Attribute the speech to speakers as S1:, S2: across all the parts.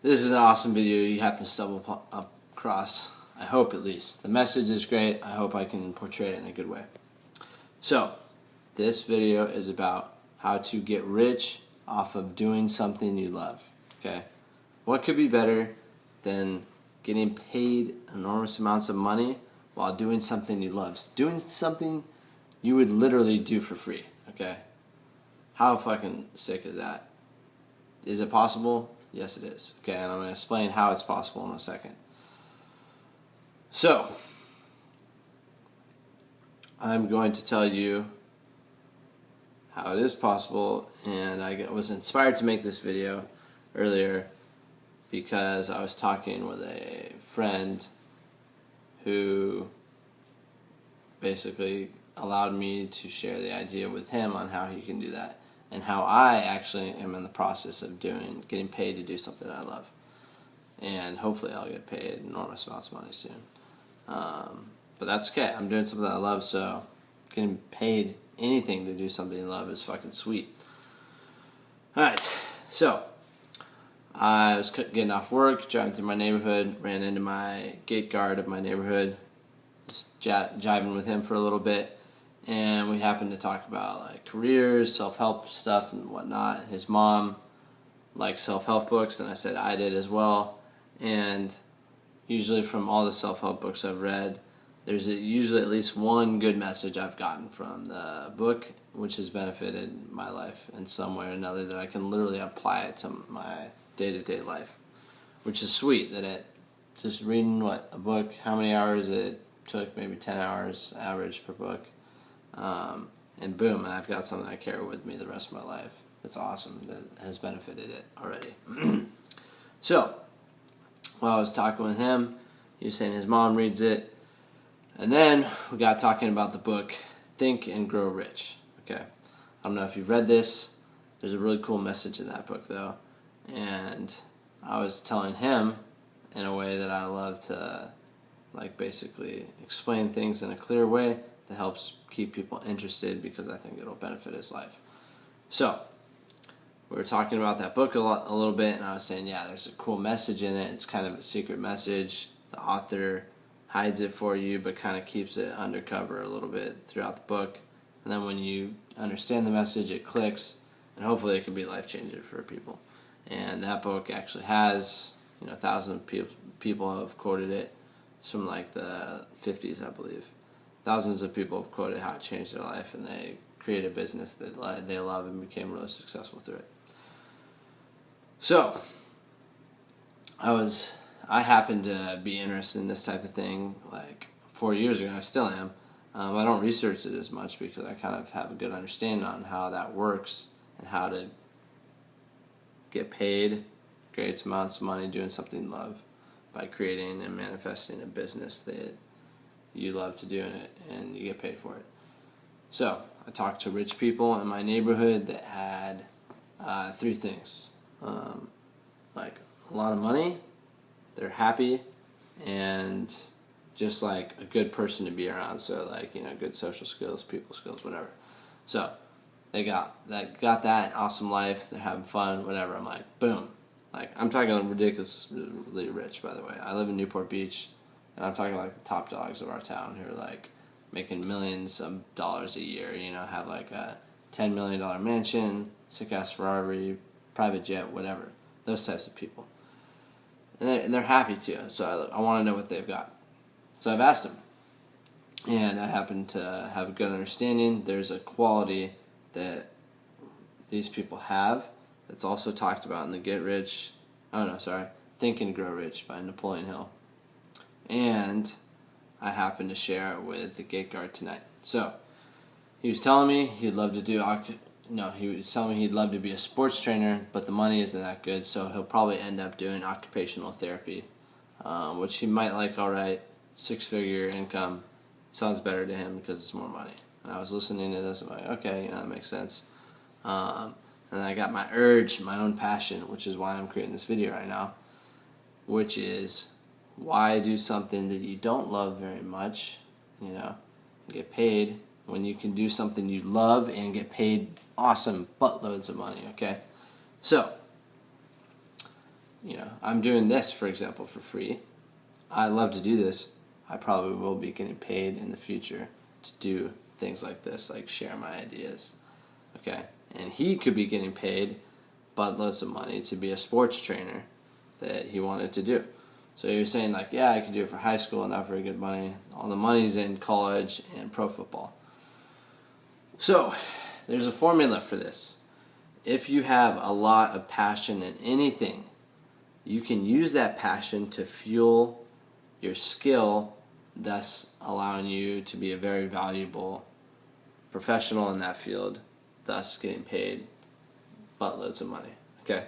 S1: this is an awesome video you happen to stumble across. I hope, at least. The message is great. I hope I can portray it in a good way. So, this video is about how to get rich off of doing something you love. Okay? What could be better than getting paid enormous amounts of money while doing something you love? Doing something you would literally do for free. Okay? How fucking sick is that? Is it possible? Yes, it is. Okay, and I'm going to explain how it's possible in a second. So, I'm going to tell you how it is possible, and I was inspired to make this video earlier because I was talking with a friend who basically allowed me to share the idea with him on how he can do that, and how I actually am in the process of getting paid to do something I love. And hopefully I'll get paid enormous amounts of money soon. But that's okay. I'm doing something I love, so getting paid anything to do something you love is fucking sweet. Alright, so I was getting off work, driving through my neighborhood, ran into my gate guard of my neighborhood, just jiving with him for a little bit, and we happened to talk about like careers, self-help stuff and whatnot. His mom likes self-help books, and I said I did as well. And usually from all the self-help books I've read, there's usually at least one good message I've gotten from the book, which has benefited my life in some way or another, that I can literally apply it to my day-to-day life, which is sweet. That it just reading a book, how many hours it took, maybe 10 hours average per book, and boom, and I've got something I carry with me the rest of my life. That's awesome. That has benefited it already. So, while I was talking with him, he was saying his mom reads it, and then we got talking about the book Think and Grow Rich. Okay, I don't know if you've read this. There's a really cool message in that book, though, and I was telling him in a way that I love to, like, basically explain things in a clear way that helps keep people interested, because I think it'll benefit his life. So, we were talking about that book a little bit, and I was saying, yeah, there's a cool message in it. It's kind of a secret message. The author hides it for you, but kind of keeps it undercover a little bit throughout the book. And then when you understand the message, it clicks, and hopefully it can be life-changing for people. And that book actually has, thousands of people have quoted it. It's from like the 50s, I believe. Thousands of people have quoted how it changed their life, and they created a business that they love and became really successful through it. So, I happened to be interested in this type of thing like 4 years ago. I still am. I don't research it as much because I kind of have a good understanding on how that works and how to get paid great amounts of money doing something you love by creating and manifesting a business that you love to do in it, and you get paid for it. So, I talked to rich people in my neighborhood that had three things. Like a lot of money, they're happy, and just like a good person to be around. So like, good social skills, people skills, whatever. So they got that awesome life, they're having fun, whatever. I'm like, boom. Like, I'm talking ridiculously rich, by the way. I live in Newport Beach, and I'm talking like the top dogs of our town who are like making millions of dollars a year, have like a $10 million mansion, sick-ass Ferrari, private jet, whatever. Those types of people. And they're happy too, so I want to know what they've got. So I've asked them, and I happen to have a good understanding. There's a quality that these people have that's also talked about in the Think and Grow Rich by Napoleon Hill. And I happen to share it with the gate guard tonight. So, he was telling me he'd love to be a sports trainer, but the money isn't that good, so he'll probably end up doing occupational therapy, which he might like alright. 6-figure income sounds better to him because it's more money. And I was listening to this, I'm like, okay, that makes sense. And then I got my urge, my own passion, which is why I'm creating this video right now, which is, why do something that you don't love very much, get paid, when you can do something you love and get paid awesome buttloads of money, okay? So, I'm doing this, for example, for free. I love to do this. I probably will be getting paid in the future to do things like this, like share my ideas. Okay? And he could be getting paid buttloads of money to be a sports trainer that he wanted to do. So you're saying, like, yeah, I could do it for high school, not very good money. All the money's in college and pro football. So there's a formula for this. If you have a lot of passion in anything, you can use that passion to fuel your skill, thus allowing you to be a very valuable professional in that field, thus getting paid buttloads of money. Okay?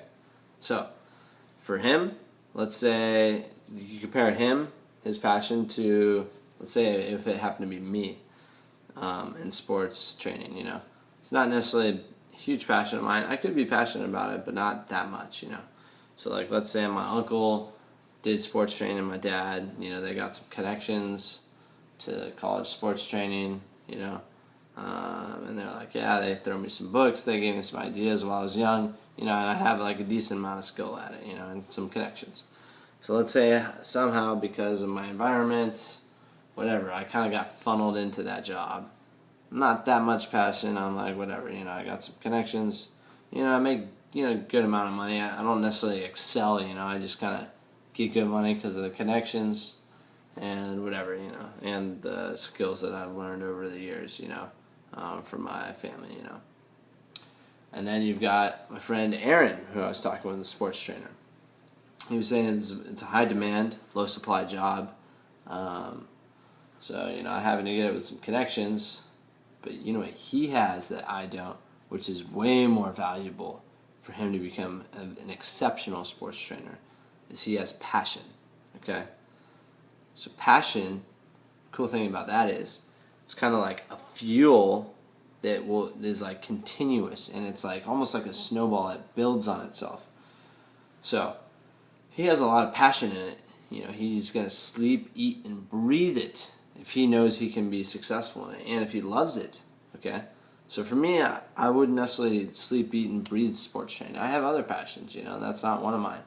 S1: So, for him, let's say you compare him, his passion, to, let's say if it happened to be me in sports training, It's not necessarily a huge passion of mine. I could be passionate about it, but not that much, So, like, let's say my uncle did sports training, my dad, they got some connections to college sports training, and they're like, yeah, they throw me some books, they gave me some ideas while I was young, and I have like a decent amount of skill at it, and some connections. So let's say somehow because of my environment, whatever, I kind of got funneled into that job. Not that much passion, I'm like, whatever, I got some connections, I make, a good amount of money. I don't necessarily excel, I just kind of get good money because of the connections and whatever, and the skills that I've learned over the years, from my family, And then you've got my friend Aaron, who I was talking with, the sports trainer. He was saying it's a high demand, low supply job. So, I happen to get it with some connections, but what he has that I don't, which is way more valuable for him to become an exceptional sports trainer, is he has passion. Okay? So passion, cool thing about that is it's kind of like a fuel that is like continuous, and it's like almost like a snowball that builds on itself. So he has a lot of passion in it. He's going to sleep, eat, and breathe it if he knows he can be successful in it, and if he loves it. Okay? So for me, I wouldn't necessarily sleep, eat, and breathe sports training. I have other passions, that's not one of mine.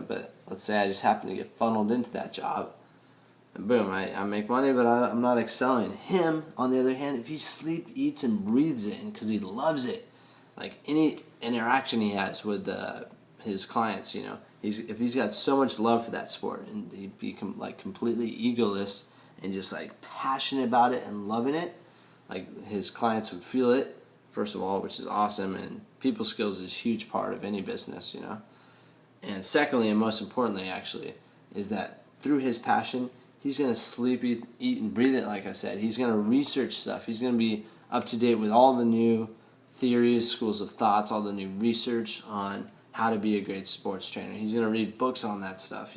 S1: But let's say I just happen to get funneled into that job, and boom, I make money, but I'm not excelling. Him, on the other hand, if he sleeps, eats, and breathes it, and because he loves it, like any interaction he has with his clients, if he's got so much love for that sport, and he'd become like completely egoless and just like passionate about it and loving it, like his clients would feel it, first of all, which is awesome, and people skills is a huge part of any business, And secondly, and most importantly, actually, is that through his passion, he's going to sleep, eat, and breathe it, like I said. He's going to research stuff. He's going to be up to date with all the new theories, schools of thoughts, all the new research on how to be a great sports trainer. He's going to read books on that stuff,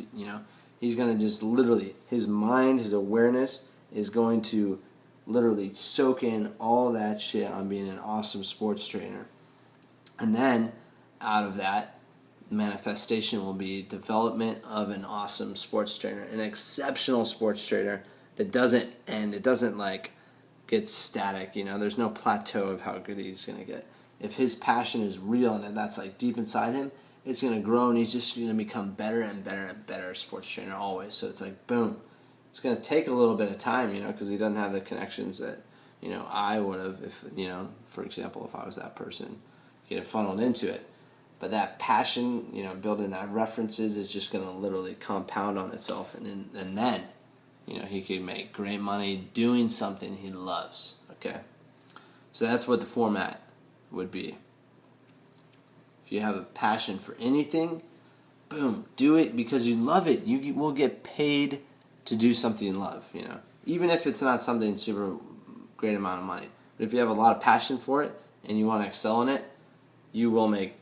S1: He's going to just literally, his mind, his awareness is going to literally soak in all that shit on being an awesome sports trainer. And then, out of that, manifestation will be development of an awesome sports trainer, an exceptional sports trainer that doesn't end. It doesn't like get static. There's no plateau of how good he's going to get. If his passion is real and that's like deep inside him, it's going to grow, and he's just going to become better and better and better sports trainer always. So it's like boom. It's going to take a little bit of time, because he doesn't have the connections that I would have if for example, if I was that person, getting funneled into it. But that passion, building that references is just going to literally compound on itself. And then, he could make great money doing something he loves. Okay? So that's what the format would be. If you have a passion for anything, boom, do it because you love it. You will get paid to do something you love, Even if it's not something super great amount of money. But if you have a lot of passion for it and you want to excel in it, you will make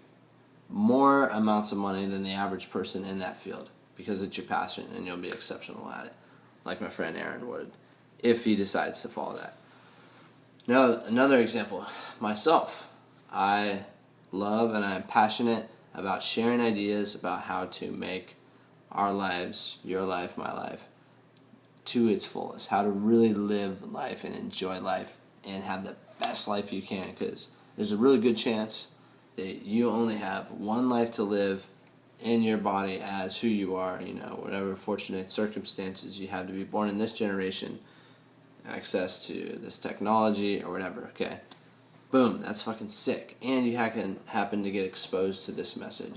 S1: more amounts of money than the average person in that field because it's your passion and you'll be exceptional at it, like my friend Aaron would, if he decides to follow that. Now, another example, myself. I love and I'm passionate about sharing ideas about how to make our lives, your life, my life, to its fullest, how to really live life and enjoy life and have the best life you can, because there's a really good chance that you only have one life to live, in your body as who you are, whatever fortunate circumstances you have to be born in this generation, access to this technology or whatever, okay? Boom, that's fucking sick. And you happen to get exposed to this message,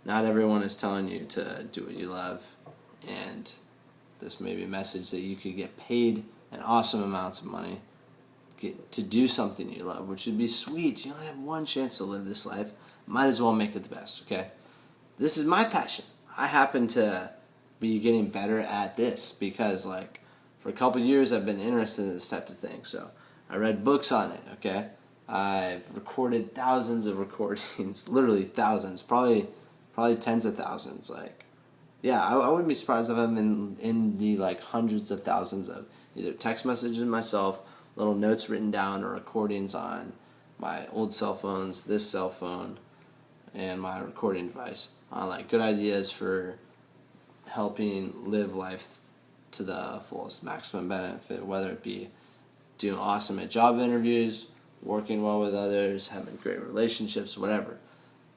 S1: Not everyone is telling you to do what you love, and this may be a message that you could get paid an awesome amounts of money to do something you love, which would be sweet. You only have one chance to live this life. Might as well make it the best, okay? This is my passion. I happen to be getting better at this because, for a couple years I've been interested in this type of thing. So I read books on it, okay? I've recorded thousands of recordings, literally thousands, probably tens of thousands. I wouldn't be surprised if I'm in the hundreds of thousands of either text messages myself, little notes written down, or recordings on my old cell phones, this cell phone, and my recording device on good ideas for helping live life to the fullest, maximum benefit, whether it be doing awesome at job interviews, working well with others, having great relationships, whatever.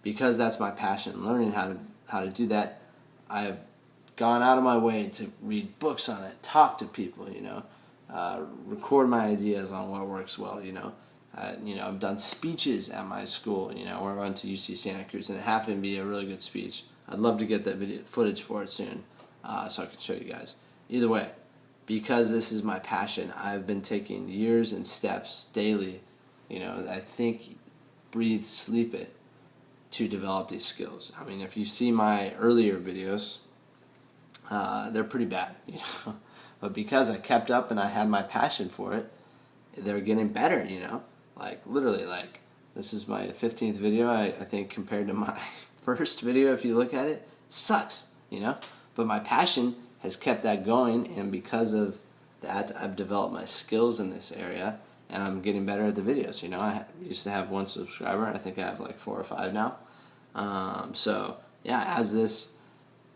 S1: Because that's my passion, learning how to do that, I've gone out of my way to read books on it, talk to people, record my ideas on what works well, I've done speeches at my school, where I went to UC Santa Cruz, and it happened to be a really good speech. I'd love to get that video footage for it soon, so I can show you guys. Either way, because this is my passion, I've been taking years and steps daily, I think, breathe, sleep it, to develop these skills. I mean, if you see my earlier videos, they're pretty bad, But because I kept up and I had my passion for it, they're getting better, Literally, this is my 15th video, I think, compared to my first video, if you look at it, sucks, But my passion has kept that going, and because of that, I've developed my skills in this area, and I'm getting better at the videos. I used to have 1 subscriber, I think I have 4 or 5 now. So, yeah, as this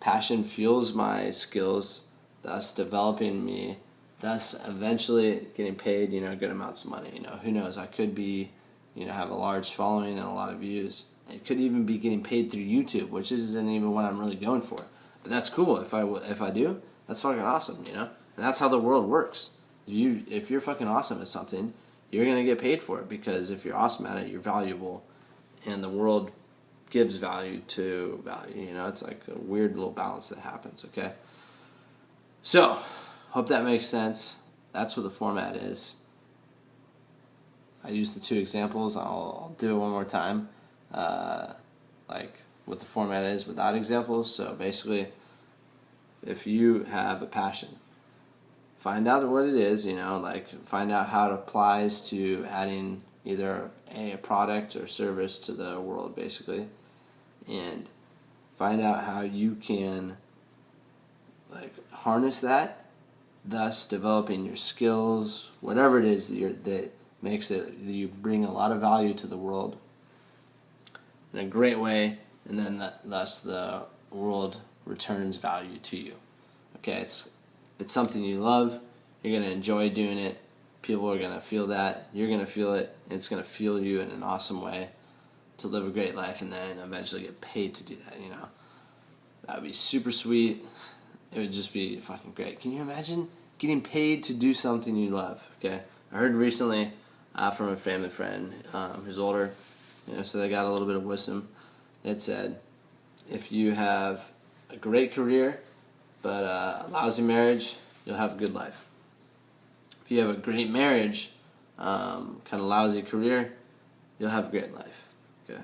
S1: passion fuels my skills, thus developing me, thus eventually getting paid, good amounts of money. Who knows? I could be, have a large following and a lot of views. It could even be getting paid through YouTube, which isn't even what I'm really going for. But that's cool. If I do, that's fucking awesome, And that's how the world works. If you're fucking awesome at something, you're gonna get paid for it, because if you're awesome at it, you're valuable, and the world gives value to value. It's a weird little balance that happens. Okay. So, hope that makes sense. That's what the format is. I used the 2 examples. I'll do it one more time. What the format is without examples. So basically, if you have a passion, find out what it is, find out how it applies to adding either a product or service to the world, basically, and find out how you can harness that, thus developing your skills, whatever it is that makes it that you bring a lot of value to the world in a great way, and then thus the world returns value to you. Okay, it's something you love, you're going to enjoy doing it, people are going to feel that, you're going to feel it, and it's going to fuel you in an awesome way to live a great life, and then eventually get paid to do that, That would be super sweet. It would just be fucking great. Can you imagine getting paid to do something you love? Okay, I heard recently from a family friend who's older, so they got a little bit of wisdom. It said, if you have a great career but a lousy marriage, you'll have a good life. If you have a great marriage, kind of lousy career, you'll have a great life. Okay.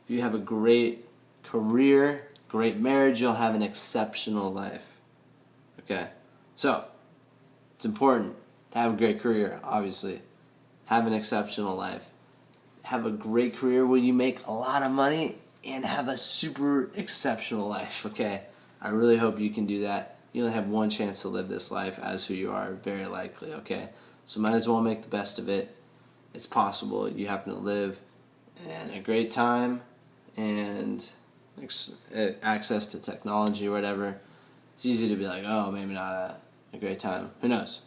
S1: If you have a great career, great marriage, you'll have an exceptional life. Okay. So, it's important to have a great career, obviously. Have an exceptional life. Have a great career where you make a lot of money and have a super exceptional life. Okay. I really hope you can do that. You only have one chance to live this life as who you are, very likely, okay? So might as well make the best of it. It's possible. You happen to live in a great time and access to technology or whatever. It's easy to be like, oh, maybe not a great time. Who knows?